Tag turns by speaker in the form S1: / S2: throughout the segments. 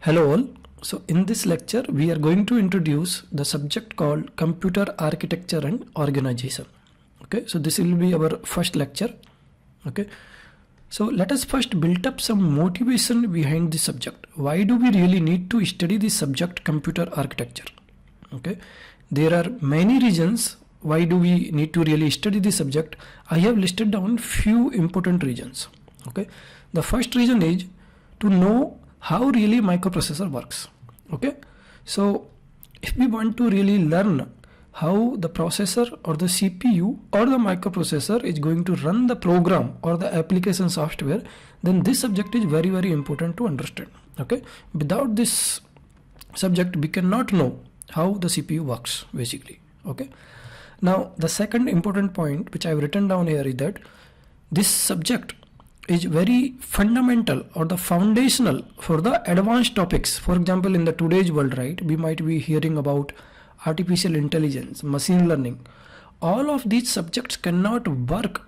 S1: Hello all. So in this lecture we are going to introduce the subject called computer architecture and organization. Okay, so this will be our first lecture. Okay, so let us first build up some motivation behind this subject. Why do we really need to study this subject, computer architecture? Okay, there are many reasons why do we need to really study this subject. I have listed down few important reasons. Okay, the first reason is to know how really microprocessor works. Okay, so if we want to really learn how the processor or the CPU or the microprocessor is going to run the program or the application software, then this subject is very important to understand. Okay, without this subject we cannot know how the CPU works basically. Okay, now the second important point which I have written down here is that this subject is very fundamental or the foundational for the advanced topics. For example, in the today's world, right, we might be hearing about artificial intelligence, machine learning. All of these subjects cannot work,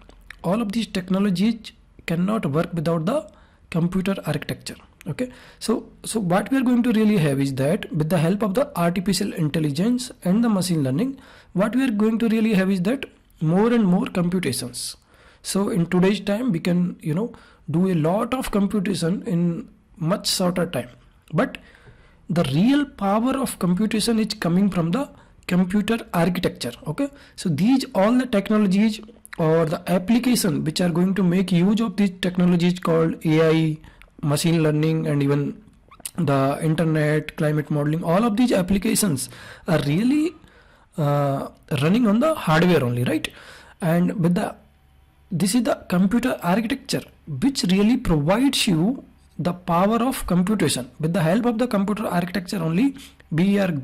S1: all of these technologies cannot work without the computer architecture. Okay, so what we are going to really have is that with the help of the artificial intelligence and the machine learning, what we are going to really have is that more and more computations. So in today's time we can do a lot of computation in much shorter time, but the real power of computation is coming from the computer architecture. Okay, so these all the technologies or the application which are going to make use of these technologies called AI, machine learning, and even the internet, climate modeling, all of these applications are really running on the hardware only, right? And with this is the computer architecture which really provides you the power of computation. With the help of the computer architecture only we are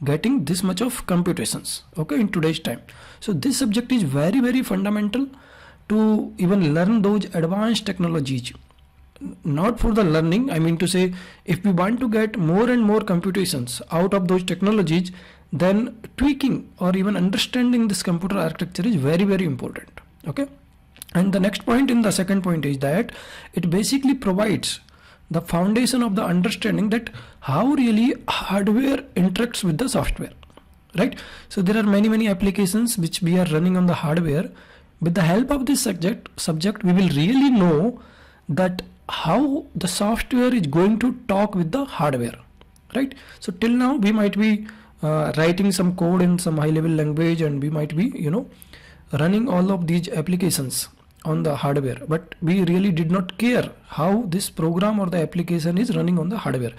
S1: getting this much of computations, okay, in today's time. So this subject is very fundamental to even learn those advanced technologies. Not for the learning, I mean to say, if we want to get more and more computations out of those technologies, then tweaking or even understanding this computer architecture is very important. Okay, and the next point in the second point is that it basically provides the foundation of the understanding that how really hardware interacts with the software, right? So there are many applications which we are running on the hardware. With the help of this subject we will really know that how the software is going to talk with the hardware, right? So till now we might be writing some code in some high level language, and we might be running all of these applications on the hardware, but we really did not care how this program or the application is running on the hardware.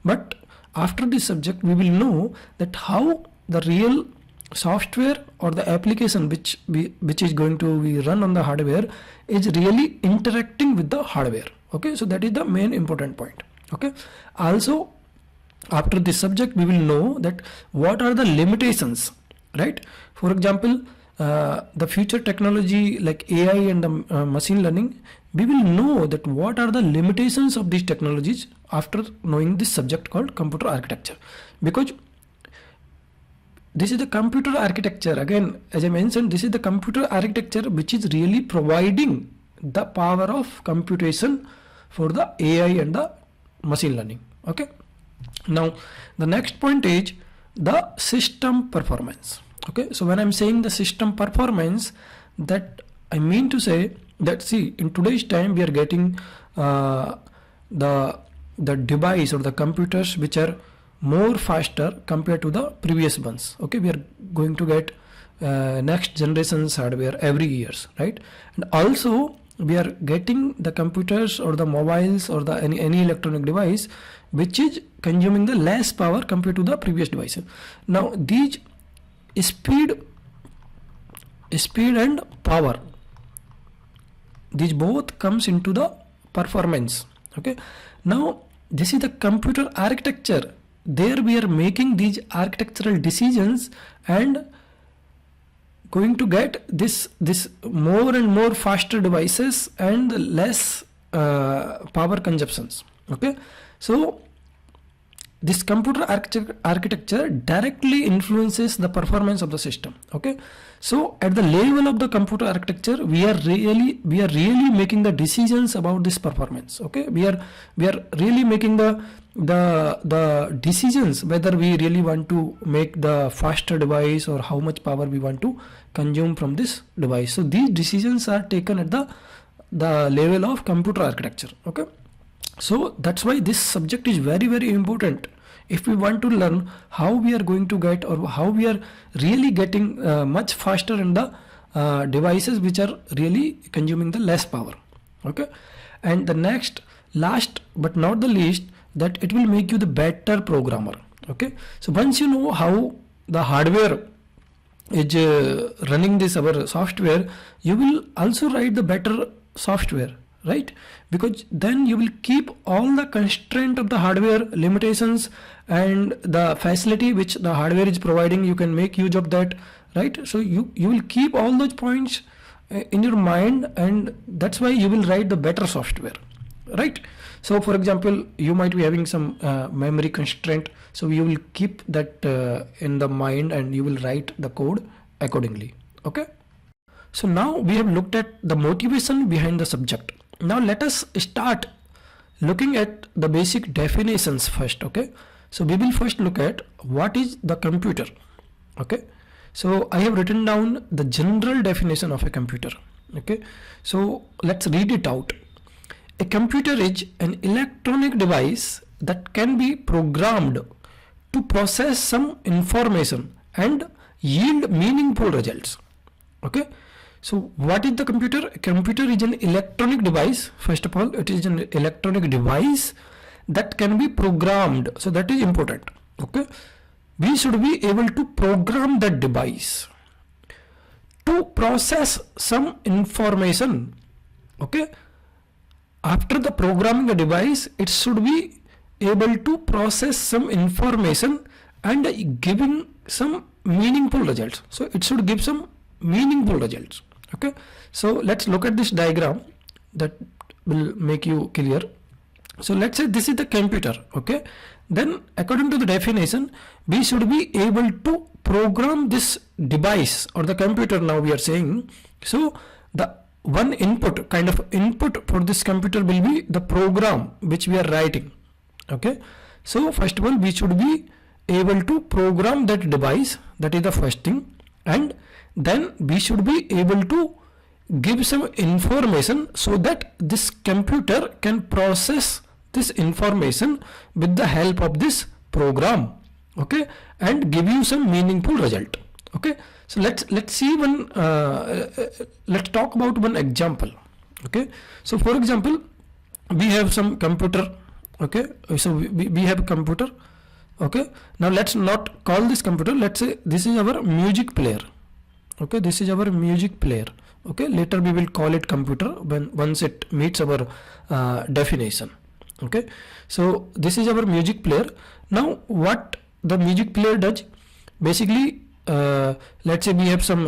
S1: But after this subject we will know that how the real software or the application which is going to be run on the hardware is really interacting with the hardware. Okay, so that is the main important point. Okay, also after this subject we will know that what are the limitations, right? For example, the future technology like AI and the machine learning, we will know that what are the limitations of these technologies after knowing this subject called computer architecture. Because this is the computer architecture, again as I mentioned, this is the computer architecture which is really providing the power of computation for the AI and the machine learning. Okay, now the next point is the system performance. Okay, so when I'm saying the system performance, that I mean to say that, see, in today's time we are getting the device or the computers which are more faster compared to the previous ones. Okay, we are going to get next generation's hardware every years, right? And also we are getting the computers or the mobiles or the any electronic device which is consuming the less power compared to the previous devices. Now these speed and power, these both comes into the performance. Okay, now this is the computer architecture. There we are making these architectural decisions and going to get this more and more faster devices and less power consumptions. Okay, so this computer architecture directly influences the performance of the system. Okay, so at the level of the computer architecture, we are really making the decisions about this performance. Okay, we are really making the decisions whether we really want to make the faster device or how much power we want to consume from this device. So these decisions are taken at the level of computer architecture. Okay, so that's why this subject is very important if we want to learn how we are going to get, or how we are really getting much faster in the devices which are really consuming the less power. Okay, and the next, last but not the least, that it will make you the better programmer. Okay, so once you know how the hardware is running this our software, you will also write the better software, right? Because then you will keep all the constraint of the hardware limitations and the facility which the hardware is providing, you can make use of that, right? So you will keep all those points in your mind, and that's why you will write the better software, right? So for example, you might be having some memory constraint, so you will keep that in the mind and you will write the code accordingly. Okay, so now we have looked at the motivation behind the subject. Now let us start looking at the basic definitions first. Okay, so we will first look at what is the computer. Okay, so I have written down the general definition of a computer. Okay, so let's read it out. A computer is an electronic device that can be programmed to process some information and yield meaningful results. Okay, so what is the computer? A computer is an electronic device. First of all, it is an electronic device that can be programmed. So that is important. Okay, we should be able to program that device to process some information. Okay, after the programming the device, it should be able to process some information and giving some meaningful results. So it should give some meaningful results. Okay, so let's look at this diagram that will make you clear. So let's say this is the computer. Okay, then according to the definition, we should be able to program this device or the computer. Now we are saying, so the one input, kind of input for this computer will be the program which we are writing. Okay, so first of all, we should be able to program that device. That is the first thing. And then we should be able to give some information so that this computer can process this information with the help of this program. Okay, and give you some meaningful result. Okay, so let's see one let's talk about one example. Okay, so for example, we have some computer. Okay, so we have a computer. Okay, now let's not call this computer, let's say this is our music player. Okay, this is our music player. Okay, later we will call it computer once it meets our definition. Okay, so this is our music player. Now what the music player does, basically let's say we have some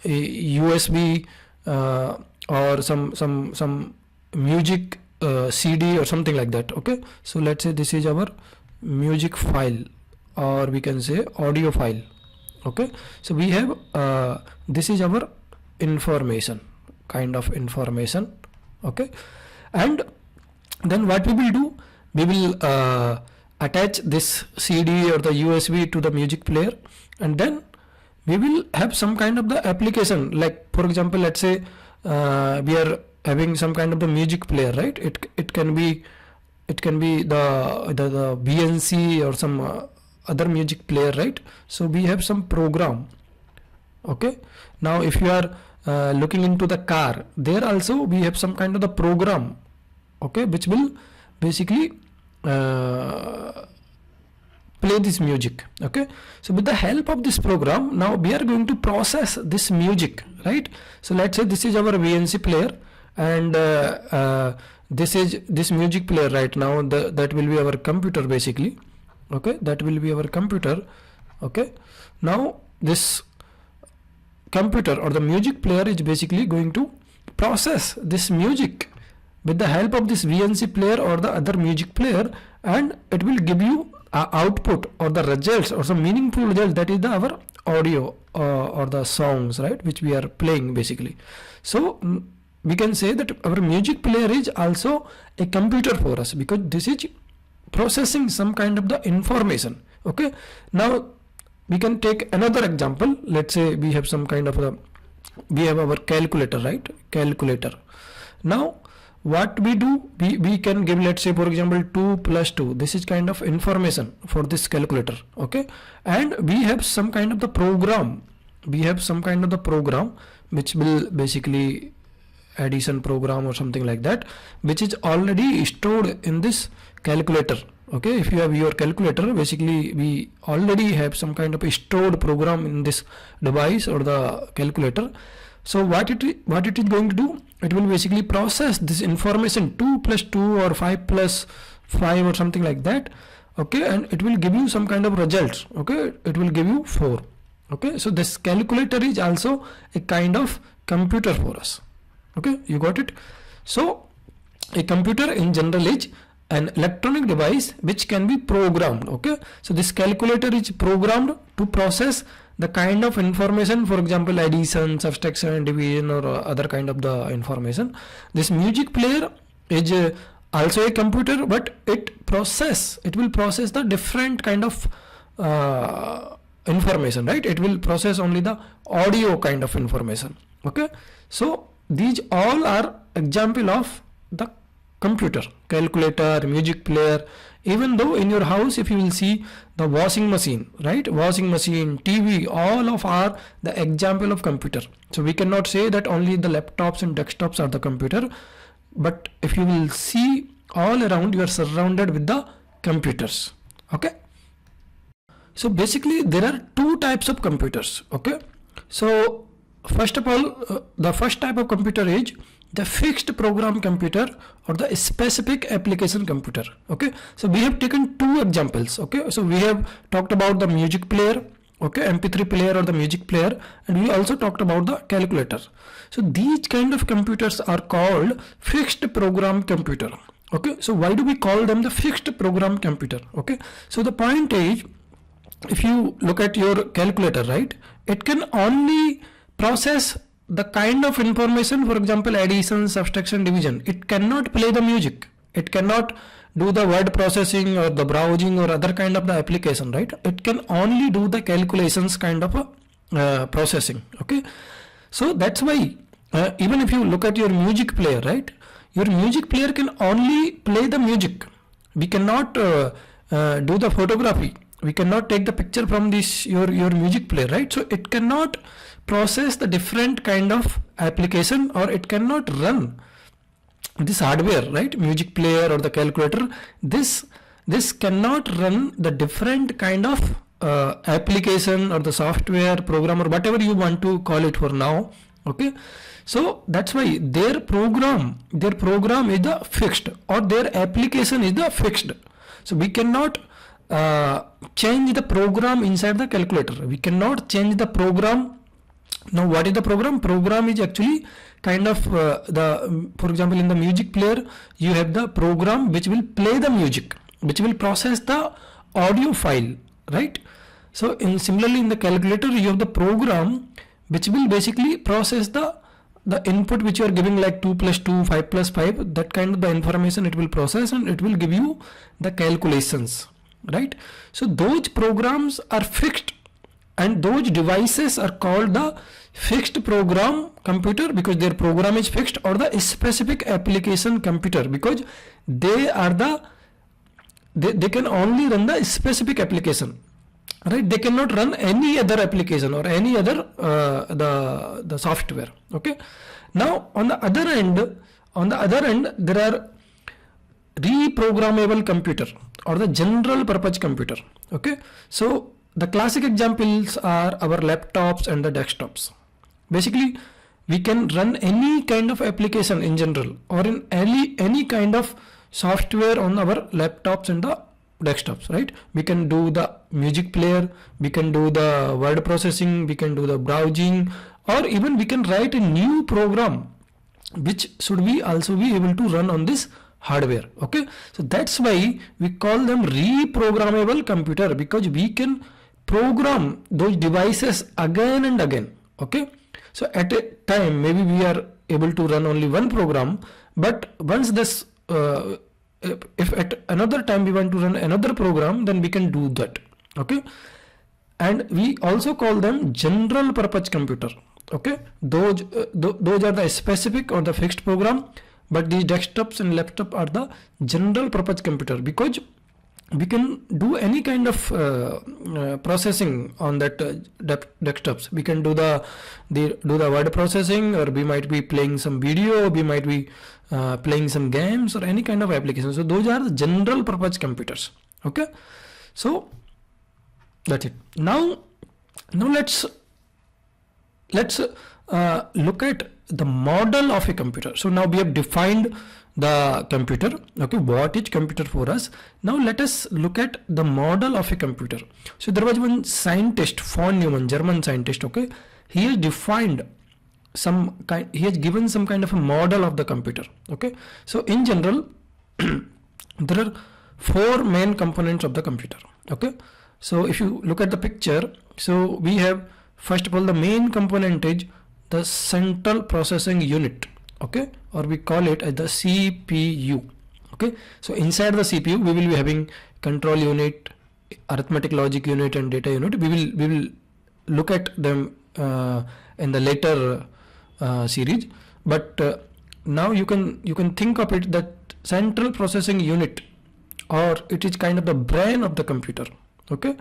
S1: USB or some music CD or something like that. Okay, so let's say this is our music file, or we can say audio file. Okay, so we have this is our information, kind of information. Okay, and then what we will do, we will attach this CD or the USB to the music player, and then we will have some kind of the application. Like for example, let's say we are having some kind of the music player, right? It can be the BNC or some other music player, right? So we have some program. Okay, now if you are looking into the car, there also we have some kind of the program. Okay, which will basically play this music. Okay, so with the help of this program, now we are going to process this music, right? So let's say this is our VNC player, and this is this music player right now. That will be our computer basically. Okay, that will be our computer. Okay, now this computer or the music player is basically going to process this music with the help of this VNC player or the other music player, and it will give you output or the results or some meaningful result, that is our audio or the songs, right, which we are playing basically. So we can say that our music player is also a computer for us, because this is processing some kind of the information. Okay, now we can take another example. Let's say we have some kind of we have our calculator, right, calculator. Now what we do, we can give, let's say for example 2 plus 2, this is kind of information for this calculator. Okay, and we have some kind of the program, which will basically addition program or something like that, which is already stored in this calculator. Okay, if you have your calculator, basically we already have some kind of a stored program in this device or the calculator. So what it is going to do, it will basically process this information 2 plus 2 or 5 plus 5 or something like that. Okay, and it will give you some kind of results. Okay, it will give you 4. Okay, so this calculator is also a kind of computer for us. Okay, you got it. So a computer in general is an electronic device which can be programmed. Okay, so this calculator is programmed to process the kind of information, for example addition, subtraction, division, or other kind of the information. This music player is also a computer, but it will process the different kind of information, right? It will process only the audio kind of information. Okay, so these all are example of the computer, calculator, music player. Even though in your house, if you will see the washing machine, right, washing machine, TV, all of are the example of computer. So we cannot say that only the laptops and desktops are the computer, but if you will see all around, you are surrounded with the computers. Okay, so basically there are two types of computers. Okay, so first of all, the first type of computer is the fixed program computer or the specific application computer. Okay, so we have taken two examples. Okay, so we have talked about the music player, okay, MP3 player or the music player, and we also talked about the calculator. So these kind of computers are called fixed program computer. Okay, so why do we call them the fixed program computer? Okay, so the point is, if you look at your calculator, right, it can only process the kind of information, for example addition, subtraction, division. It cannot play the music, it cannot do the word processing or the browsing or other kind of the application, right? It can only do the calculations kind of a processing. Okay, so that's why even if you look at your music player, right, your music player can only play the music. We cannot do the photography, we cannot take the picture from this your music player, right? So it cannot process the different kind of application, or it cannot run this hardware, right, music player or the calculator. This cannot run the different kind of application or the software program or whatever you want to call it for now. Okay, so that's why their program is the fixed, or their application is the fixed. So we cannot change the program inside the calculator. We cannot change the program. Now what is the program? Program is actually kind of for example in the music player you have the program which will play the music, which will process the audio file, right? So similarly in the calculator you have the program which will basically process the input which you are giving, like 2 plus 2, 5 plus 5, that kind of the information it will process, and it will give you the calculations, right? So those programs are fixed, and those devices are called the fixed program computer because their program is fixed, or the specific application computer because they can only run the specific application, right? They cannot run any other application or any other the software. Okay, now on the other end there are reprogrammable computer or the general purpose computer. Okay, so the classic examples are our laptops and the desktops. Basically we can run any kind of application in general, or in any kind of software on our laptops and the desktops, right? We can do the music player, we can do the word processing, we can do the browsing, or even we can write a new program which should be also be able to run on this hardware. Okay, so that's why we call them reprogrammable computer, because we can program those devices again and again. Okay, so at a time maybe we are able to run only one program, but once this if at another time we want to run another program, then we can do that. Okay, and we also call them general purpose computer. Okay, those are the specific or the fixed program, but these desktops and laptop are the general purpose computer, because we can do any kind of processing on that desktops. We can do the word processing, or we might be playing some video, we might be playing some games or any kind of application. So those are the general purpose computers. Okay, so that's it. Now let's look at the model of a computer. So now we have defined the computer. Okay, what is computer for us? Now let us look at the model of a computer. So there was one scientist, von Neumann, German scientist. Okay, he has defined he has given some kind of a model of the computer. Okay, so in general there are 4 main components of the computer. Okay, so if you look at the picture, so we have, first of all, the main component is the central processing unit. Okay, or we call it as the CPU. Okay, so inside the CPU we will be having control unit, arithmetic logic unit, and data unit. We will look at them in the later series, but now you can think of it that central processing unit, or it is kind of the brain of the computer. Okay,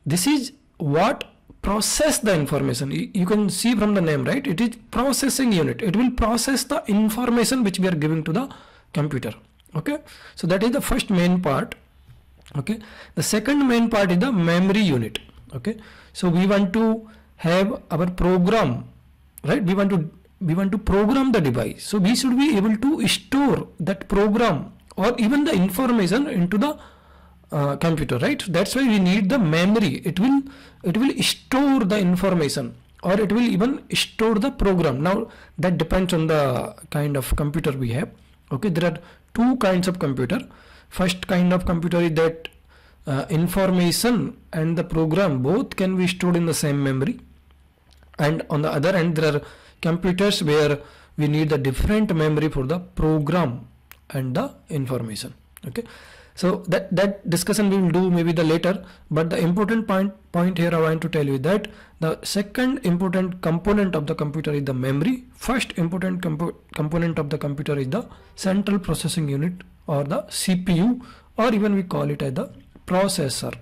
S1: this is what process the information. You can see from the name, right? It is processing unit. It will process the information which we are giving to the computer. Okay, so that is the first main part. Okay, the second main part is the memory unit. Okay, so we want to have our program, right? We want to program the device, so we should be able to store that program or even the information into the computer, right? That's why we need the memory. It will store the information, or it will even store the program. Now that depends on the kind of computer we have. Okay, there are 2 kinds of computer. First kind of computer is that information and the program both can be stored in the same memory, and on the other hand there are computers where we need the different memory for the program and the information. Okay, so that discussion we will do maybe the later, but the important point here I want to tell you that the second important component of the computer is the memory. First important component of the computer is the central processing unit, or the CPU, or even we call it as the processor.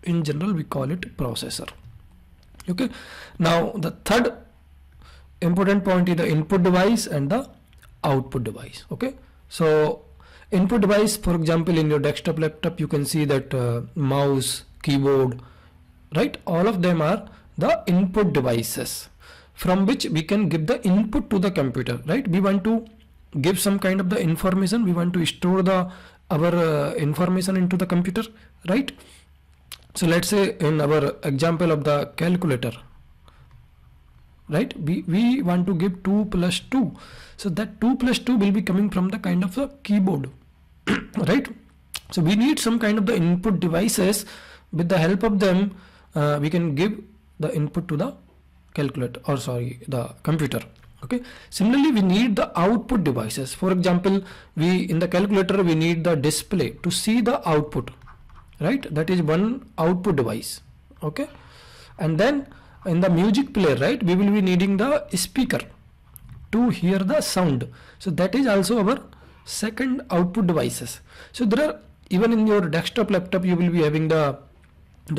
S1: In general we call it processor. Okay, now the third important point is the input device and the output device. Okay, so input device, for example, in your desktop, laptop, you can see that mouse, keyboard, right? All of them are the input devices from which we can give the input to the computer, right? We want to give some kind of the information. We want to store our information into the computer, right? So let's say in our example of the calculator, right? We want to give 2 plus 2. So that 2 plus 2 will be coming from the kind of the keyboard, right? So we need some kind of the input devices. With the help of them, we can give the input to the calculator, or sorry, the computer. Okay. Similarly, we need the output devices. For example, in the calculator we need the display to see the output, right? That is one output device. Okay. And then in the music player, right, we will be needing the speaker to hear the sound. So that is also our second output devices. So there are, even in your desktop, laptop, you will be having the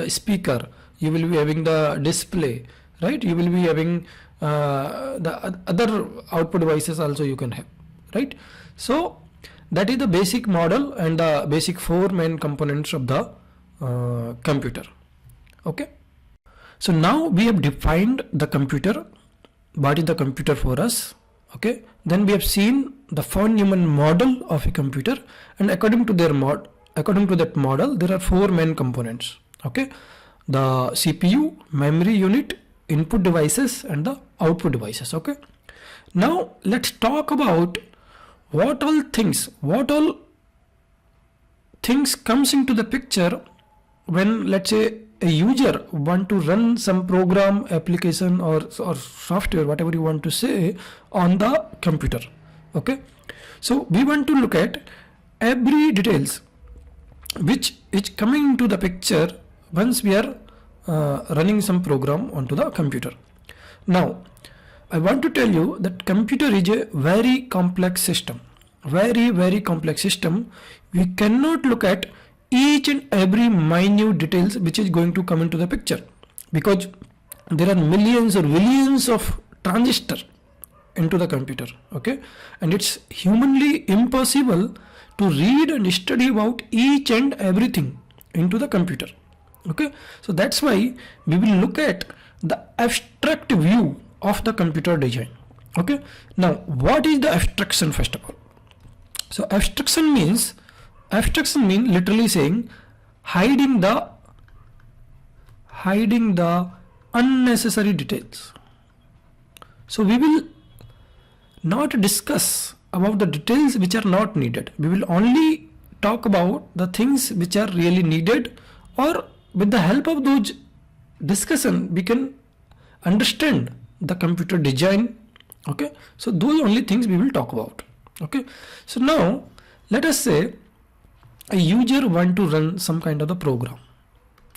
S1: speaker, you will be having the display, right? You will be having the other output devices also you can have, right? So that is the basic model and the basic 4 main components of the computer. Okay. So now we have defined the computer. What is the computer for us? Okay. Then we have seen the von Neumann model of a computer, and according to that model, there are 4 main components. Okay. The CPU, memory unit, input devices, and the output devices. Okay. Now let's talk about what all things comes into the picture when, let's say, a user want to run some program, application, or software, whatever you want to say, on the computer. Okay, so we want to look at every details which is coming into the picture once we are running some program onto the computer. Now I want to tell you that computer is a very complex system, very complex system. We cannot look at each and every minute details which is going to come into the picture, because there are millions or billions of transistors into the computer. Okay, and it's humanly impossible to read and study about each and everything into the computer. Okay, so that's why we will look at the abstract view of the computer design. Okay, now what is the abstraction? First of all, so abstraction means literally saying hiding the unnecessary details. So we will not discuss about the details which are not needed. We will only talk about the things which are really needed, or with the help of those discussion we can understand the computer design. Okay, so those only things we will talk about. Okay, so now let us say a user want to run some kind of the program.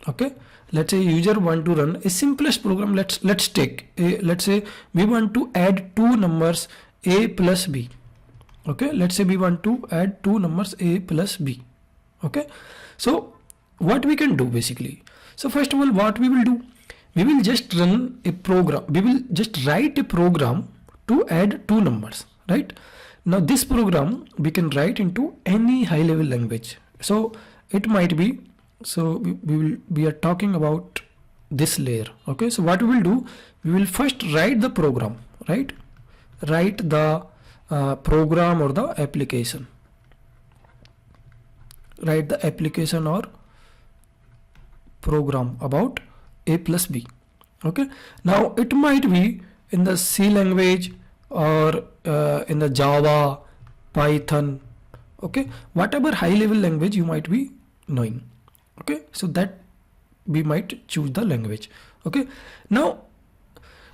S1: Okay, let's say user want to run a simplest program. Let's take let's say we want to add two numbers a plus b. Okay, let's say we want to add two numbers a plus b. Okay, so what we can do basically, so first of all, what we will do, we will just run a program. We will just write a program to add two numbers, right? Now this program we can write into any high level language. So it might be, so we are talking about this layer. Okay, so what we will do, we will first write the program, right? Write the program or the application. Write the application or program about a plus b. Okay, now it might be in the C language or in the Java, Python. Okay, whatever high level language you might be knowing. Okay, so that we might choose the language. Okay, now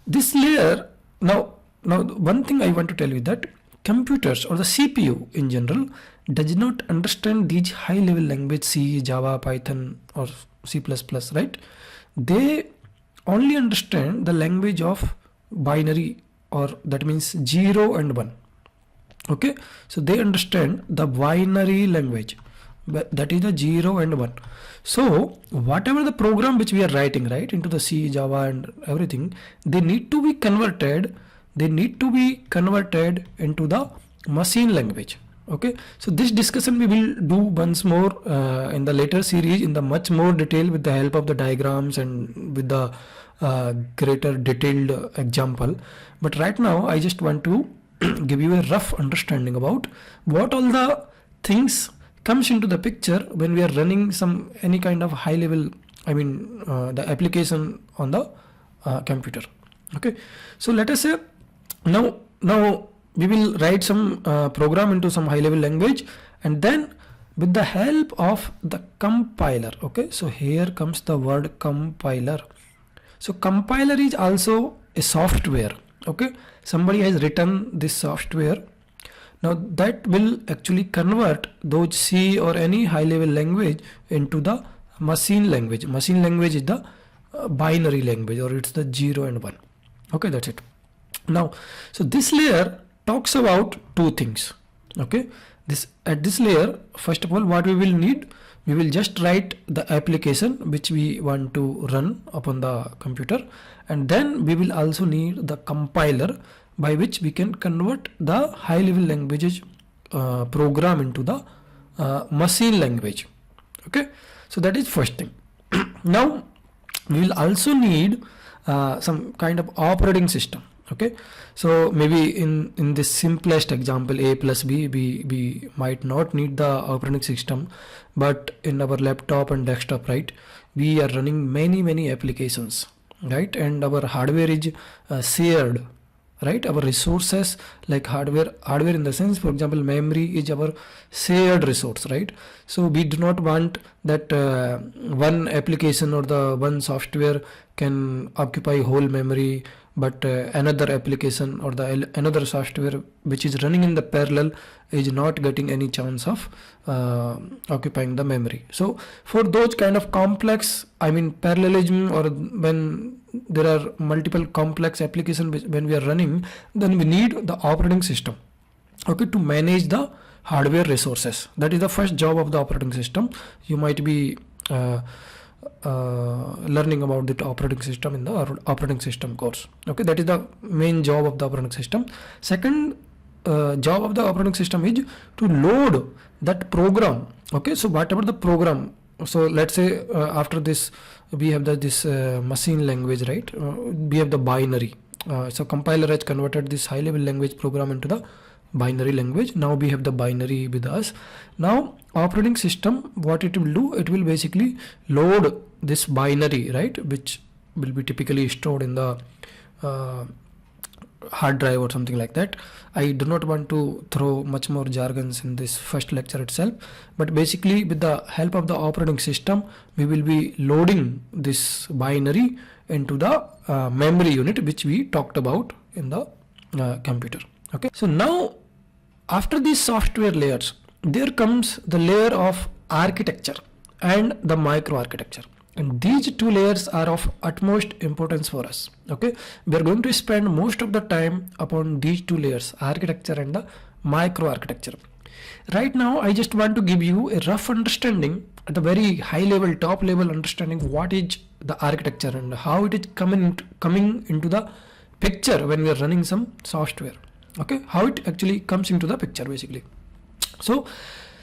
S1: this layer, now one thing I want to tell you, that computers or the CPU in general does not understand these high level language, C, Java, Python or C++, right? They only understand the language of binary, or that means 0 and 1. Okay, so they understand the binary language, but that is the 0 and 1. So whatever the program which we are writing, right, into the C, Java and everything, they need to be converted into the machine language. Okay, so this discussion we will do once more in the later series in the much more detail with the help of the diagrams and with the greater detailed example. But right now I just want to give you a rough understanding about what all the things comes into the picture when we are running any kind of high level, the application on the computer. Okay, so let us say now we will write some program into some high level language, and then with the help of the compiler. Okay, so here comes the word compiler. So compiler is also a software. Okay, somebody has written this software. Now that will actually convert those C or any high level language into the machine language. Machine language is the binary language, or it's the 0 and 1. Okay, that's it. Now, so this layer talks about two things. Okay, at this layer, first of all, what we will need, we will just write the application which we want to run upon the computer, and then we will also need the compiler by which we can convert the high level languages program into the machine language. Okay, so that is first thing. Now we will also need some kind of operating system. Okay, so maybe in this simplest example, a plus b, we might not need the operating system, but in our laptop and desktop, right, we are running many applications, right, and our hardware is shared right? Our resources like hardware in the sense, for example, memory is our shared resource, right? So we do not want that one application or the one software can occupy whole memory, but another application or the another software which is running in the parallel is not getting any chance of occupying the memory. So for those kind of complex, I mean parallelism, or when there are multiple complex applications when we are running, then we need the operating system, okay, to manage the hardware resources. That is the first job of the operating system. You might be learning about the operating system in the operating system course, okay. That is the main job of the operating system. Second job of the operating system is to load that program, okay. So whatever the program, so let's say after this we have this machine language, right? We have the binary. So compiler has converted this high level language program into the binary language. Now we have the binary with us. Now operating system, what it will do, it will basically load this binary, right, which will be typically stored in the hard drive or something like that. I do not want to throw much more jargons in this first lecture itself, but basically with the help of the operating system we will be loading this binary into the memory unit which we talked about in the computer, okay. So now after these software layers, there comes the layer of architecture and the microarchitecture. And these two layers are of utmost importance for us, okay. We are going to spend most of the time upon these two layers, architecture and the microarchitecture. Right now I just want to give you a rough understanding at the very high level, top level understanding what is the architecture and how it is coming into the picture when we are running some software, okay, how it actually comes into the picture basically. So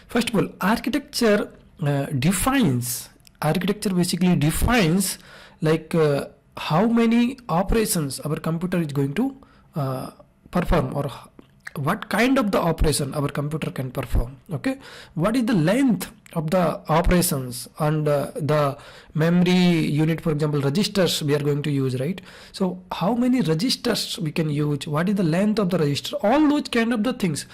S1: first of all, architecture basically defines like how many operations our computer is going to perform, or what kind of the operation our computer can perform, okay. What is the length of the operations, and the memory unit, for example registers we are going to use, right? So how many registers we can use, what is the length of the register, all those kind of the things.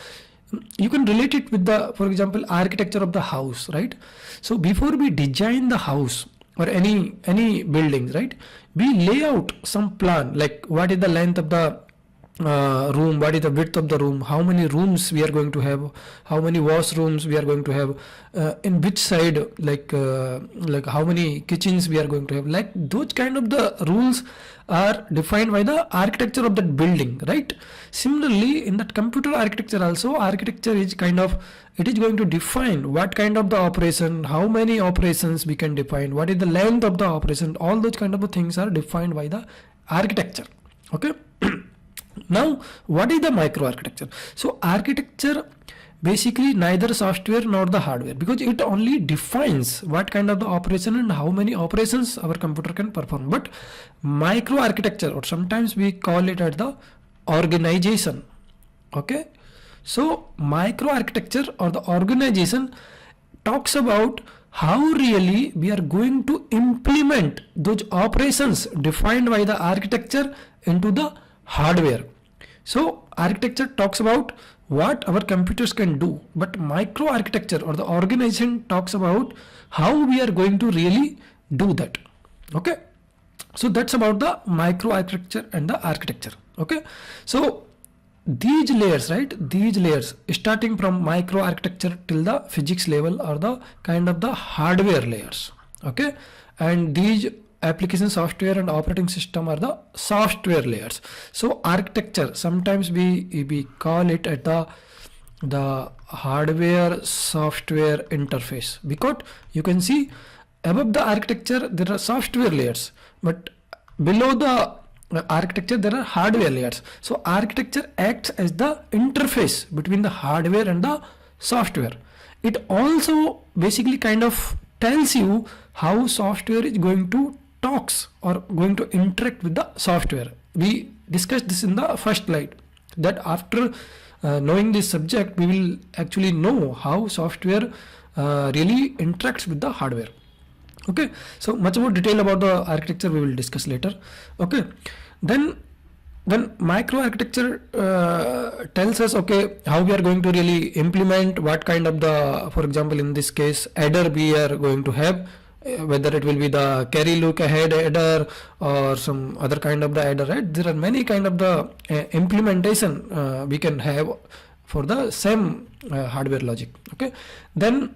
S1: You can relate it with the, for example, architecture of the house, right? So before we design the house or any buildings, right, we lay out some plan, like what is the length of the room, what is the width of the room, how many rooms we are going to have, how many washrooms we are going to have, in which side, like how many kitchens we are going to have, like those kind of the rules are defined by the architecture of that building, right? Similarly in that computer architecture also, architecture is kind of, it is going to define what kind of the operation, how many operations we can define, what is the length of the operation, all those kind of things are defined by the architecture, okay. Now what is the microarchitecture? So architecture basically neither software nor the hardware, because it only defines what kind of the operation and how many operations our computer can perform. But microarchitecture, or sometimes we call it as the organization, okay. So microarchitecture or the organization talks about how really we are going to implement those operations defined by the architecture into the hardware. So architecture talks about what our computers can do, but microarchitecture or the organization talks about how we are going to really do that, okay. So that's about the microarchitecture and the architecture, okay. So these layers, right, these layers starting from microarchitecture till the physics level are the kind of the hardware layers, okay, and these application software and operating system are the software layers. So architecture, sometimes we call it at the hardware software interface, because you can see above the architecture there are software layers, but below the architecture there are hardware layers. So architecture acts as the interface between the hardware and the software. It also basically kind of tells you how software is going to talks or going to interact with the software. We discussed this in the first slide, that after knowing this subject we will actually know how software really interacts with the hardware, okay. So much more detail about the architecture we will discuss later, okay. Then then microarchitecture tells us, okay, how we are going to really implement what kind of the, for example, in this case, adder we are going to have, whether it will be the carry look ahead adder or some other kind of the adder, right? There are many kind of the implementation we can have for the same hardware logic. Okay, then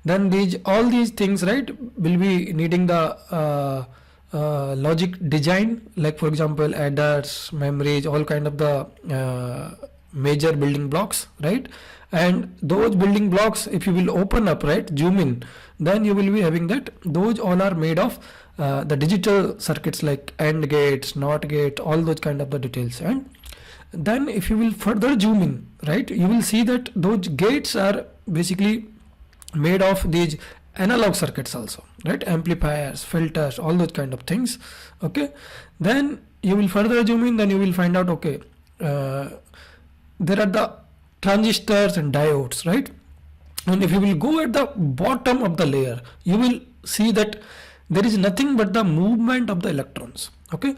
S1: these all these things, right, will be needing the logic design, like for example adders, memories, all kind of the major building blocks, right? And those building blocks, if you will open up, right, zoom in, then you will be having that those all are made of the digital circuits like AND gates, NOT gate, all those kind of the details. And then if you will further zoom in, right, you will see that those gates are basically made of these analog circuits also, right? Amplifiers, filters, all those kind of things. Okay, then you will further zoom in, then you will find out, okay, there are the transistors and diodes, right? And if you will go at the bottom of the layer, you will see that there is nothing but the movement of the electrons. Okay,